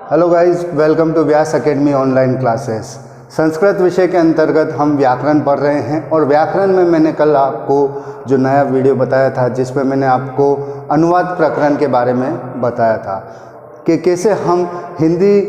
Hello guys, welcome to Vyas academy online classes. Sanskrit विषय के अंतर्गत हम व्याकरण पढ़ रहे हैं और व्याकरण में मैंने कल आपको जो नया वीडियो बताया था जिसमें मैंने आपको अनुवाद प्रकरण के बारे में बताया था कि कैसे हम हिंदी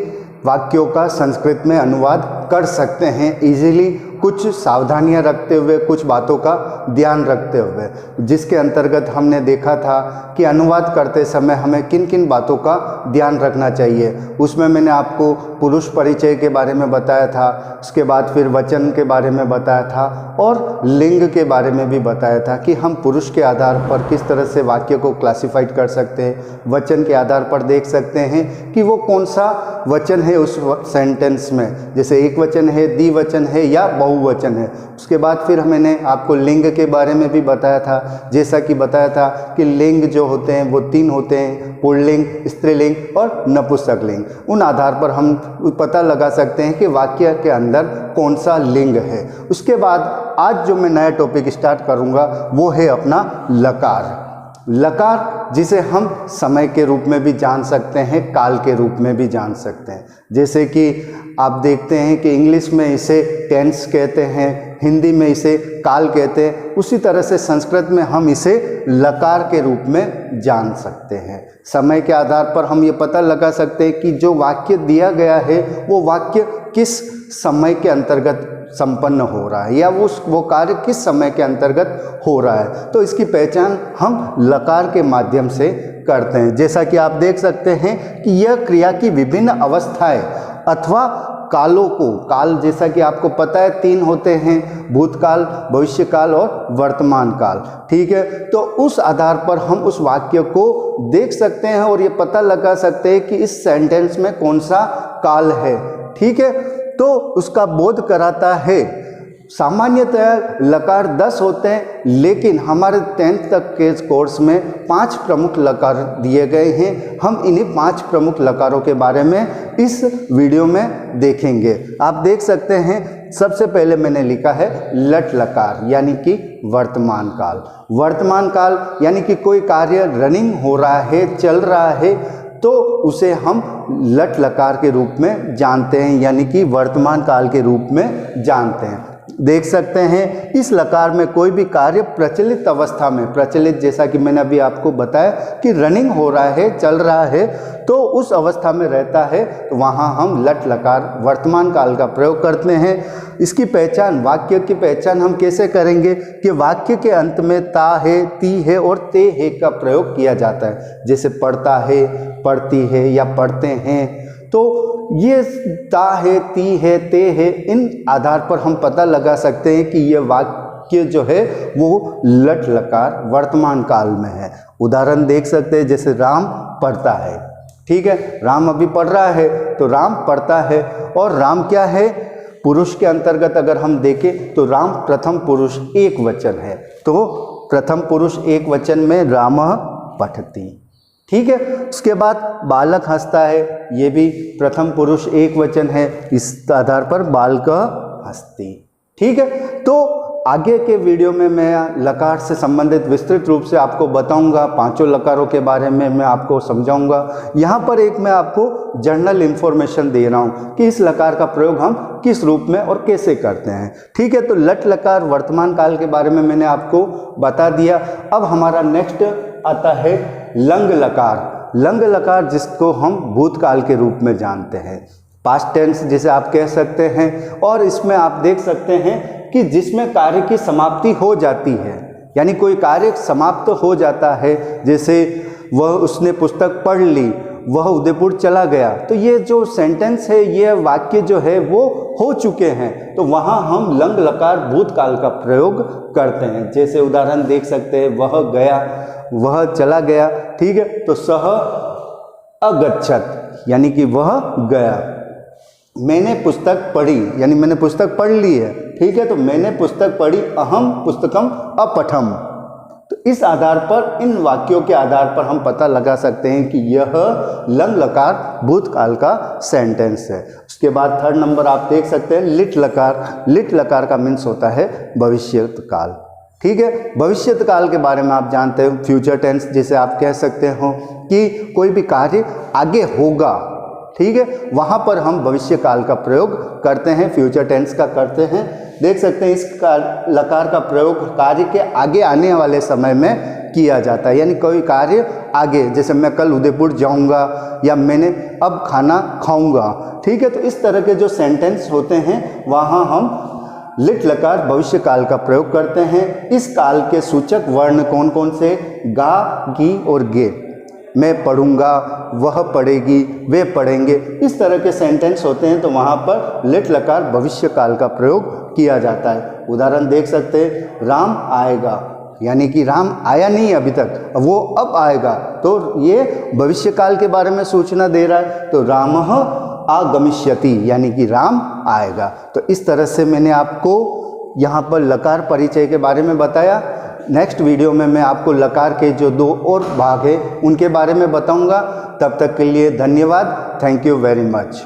वाक्यों का संस्कृत में अनुवाद कर सकते हैं इजीली, कुछ सावधानियां रखते हुए, कुछ बातों का ध्यान रखते हुए, जिसके अंतर्गत हमने देखा था कि अनुवाद करते समय हमें किन किन बातों का ध्यान रखना चाहिए। उसमें मैंने आपको पुरुष परिचय के बारे में बताया था, उसके बाद फिर वचन के बारे में बताया था और लिंग के बारे में भी बताया था कि हम पुरुष के आधार पर किस तरह से वाक्य को क्लासिफाइड कर सकते हैं, वचन के आधार पर देख सकते हैं कि वो कौन सा वचन है उस सेंटेंस में, जैसे एक वचन है, द्विवचन है या बहुवचन है। उसके बाद फिर मैंने आपको लिंग के बारे में भी बताया था, जैसा कि बताया था कि लिंग जो होते हैं वो 3 होते हैं, पुल्लिंग, स्त्रीलिंग और नपुंसकलिंग। उन आधार पर हम पता लगा सकते हैं कि वाक्य के अंदर कौन सा लिंग है। उसके बाद आज जो मैं नया टॉपिक स्टार्ट करूंगा वो है अपना लकार। लकार जिसे हम समय के रूप में भी जान सकते हैं, काल के रूप में भी जान सकते हैं। जैसे कि आप देखते हैं कि इंग्लिश में इसे टेंस कहते हैं, हिंदी में इसे काल कहते हैं, उसी तरह से संस्कृत में हम इसे लकार के रूप में जान सकते हैं। समय के आधार पर हम ये पता लगा सकते हैं कि जो वाक्य दिया गया है वो वाक्य किस समय के अंतर्गत संपन्न हो रहा है या वो कार्य किस समय के अंतर्गत हो रहा है। तो इसकी पहचान हम लकार के माध्यम से करते हैं। जैसा कि आप देख सकते हैं कि यह क्रिया की विभिन्न अवस्थाएं अथवा कालों को, काल जैसा कि आपको पता है 3 होते हैं, भूतकाल, भविष्यकाल और वर्तमान काल। ठीक है, तो उस आधार पर हम उस वाक्य को देख सकते हैं और ये पता लगा सकते हैं कि इस सेंटेंस में कौन सा काल है। ठीक है, तो उसका बोध कराता है। सामान्यतः लकार 10 होते हैं, लेकिन हमारे 10th तक के कोर्स में 5 प्रमुख लकार दिए गए हैं। हम इन्हीं 5 प्रमुख लकारों के बारे में इस वीडियो में देखेंगे। आप देख सकते हैं, सबसे पहले मैंने लिखा है लट लकार, यानी कि वर्तमान काल। वर्तमान काल यानी कि कोई कार्य रनिंग हो रहा है, चल रहा है, तो उसे हम लट लकार के रूप में जानते हैं, यानी कि वर्तमान काल के रूप में जानते हैं। देख सकते हैं इस लकार में कोई भी कार्य प्रचलित अवस्था में, प्रचलित जैसा कि मैंने अभी आपको बताया कि रनिंग हो रहा है, चल रहा है, तो उस अवस्था में रहता है, तो वहाँ हम लट लकार वर्तमान काल का प्रयोग करते हैं। इसकी पहचान, वाक्य की पहचान हम कैसे करेंगे कि वाक्य के अंत में ता है, ती है और ते है का प्रयोग किया जाता है। जैसे पढ़ता है, पढ़ती है या पढ़ते हैं, तो ये ता है, ती है, ते है, इन आधार पर हम पता लगा सकते हैं कि ये वाक्य जो है वो लट लकार वर्तमान काल में है। उदाहरण देख सकते हैं, जैसे राम पढ़ता है। ठीक है, राम अभी पढ़ रहा है तो राम पढ़ता है। और राम क्या है, पुरुष के अंतर्गत अगर हम देखें तो राम प्रथम पुरुष एक वचन है, तो प्रथम पुरुष एक वचन में रामः पठति। ठीक है, उसके बाद बालक हंसता है, ये भी प्रथम पुरुष एक वचन है, इस आधार पर बालकः हस्ति। ठीक है, तो आगे के वीडियो में मैं लकार से संबंधित विस्तृत रूप से आपको बताऊंगा, 5 लकारों के बारे में मैं आपको समझाऊंगा। यहाँ पर एक मैं आपको जनरल इंफॉर्मेशन दे रहा हूँ कि इस लकार का प्रयोग हम किस रूप में और कैसे करते हैं। ठीक है, तो लट लकार वर्तमान काल के बारे में मैंने आपको बता दिया। अब हमारा नेक्स्ट आता है लंग लकार। लंग लकार जिसको हम भूतकाल के रूप में जानते हैं, पास्ट टेंस जिसे आप कह सकते हैं। और इसमें आप देख सकते हैं कि जिसमें कार्य की समाप्ति हो जाती है, यानी कोई कार्य समाप्त हो जाता है, जैसे वह उसने पुस्तक पढ़ ली, वह उदयपुर चला गया, तो ये जो सेंटेंस है, ये वाक्य जो है वो हो चुके हैं, तो वहाँ हम लंग लकार भूतकाल का प्रयोग करते हैं। जैसे उदाहरण देख सकते हैं, वह गया, वह चला गया। ठीक है, तो सह अगच्छत यानी कि वह गया। मैंने पुस्तक पढ़ी यानी मैंने पुस्तक पढ़ ली है। ठीक है, तो मैंने पुस्तक पढ़ी, अहम पुस्तकम अपठम। तो इस आधार पर, इन वाक्यों के आधार पर हम पता लगा सकते हैं कि यह लंग लकार भूतकाल का सेंटेंस है। उसके बाद 3rd नंबर आप देख सकते हैं लिट लकार। लिट लकार का मीन्स होता है भविष्यत काल। ठीक है, भविष्यत काल के बारे में आप जानते हो, फ्यूचर टेंस जिसे आप कह सकते हो कि कोई भी कार्य आगे होगा, ठीक है, वहाँ पर हम भविष्य काल का प्रयोग करते हैं, फ्यूचर टेंस का करते हैं। देख सकते हैं इस लकार का प्रयोग कार्य के आगे आने वाले समय में किया जाता है, यानी कोई कार्य आगे, जैसे मैं कल उदयपुर जाऊंगा या मैंने अब खाना खाऊंगा, ठीक है। तो इस तरह के जो सेंटेंस होते हैं वहाँ हम लिट लकार भविष्य काल का प्रयोग करते हैं। इस काल के सूचक वर्ण कौन कौन से? गा, गी और गे। मैं पढ़ूंगा, वह पढ़ेगी, वे पढ़ेंगे, इस तरह के सेंटेंस होते हैं, तो वहाँ पर लिट लकार भविष्य काल का प्रयोग किया जाता है। उदाहरण देख सकते हैं, राम आएगा, यानी कि राम आया नहीं अभी तक, वो अब आएगा, तो ये भविष्य काल के बारे में सूचना दे रहा है। तो रामः आगमिष्यति, यानी कि राम आएगा। तो इस तरह से मैंने आपको यहाँ पर लकार परिचय के बारे में बताया। नेक्स्ट वीडियो में मैं आपको लकार के जो 2 और भाग हैं उनके बारे में बताऊँगा। तब तक के लिए धन्यवाद। Thank you very much.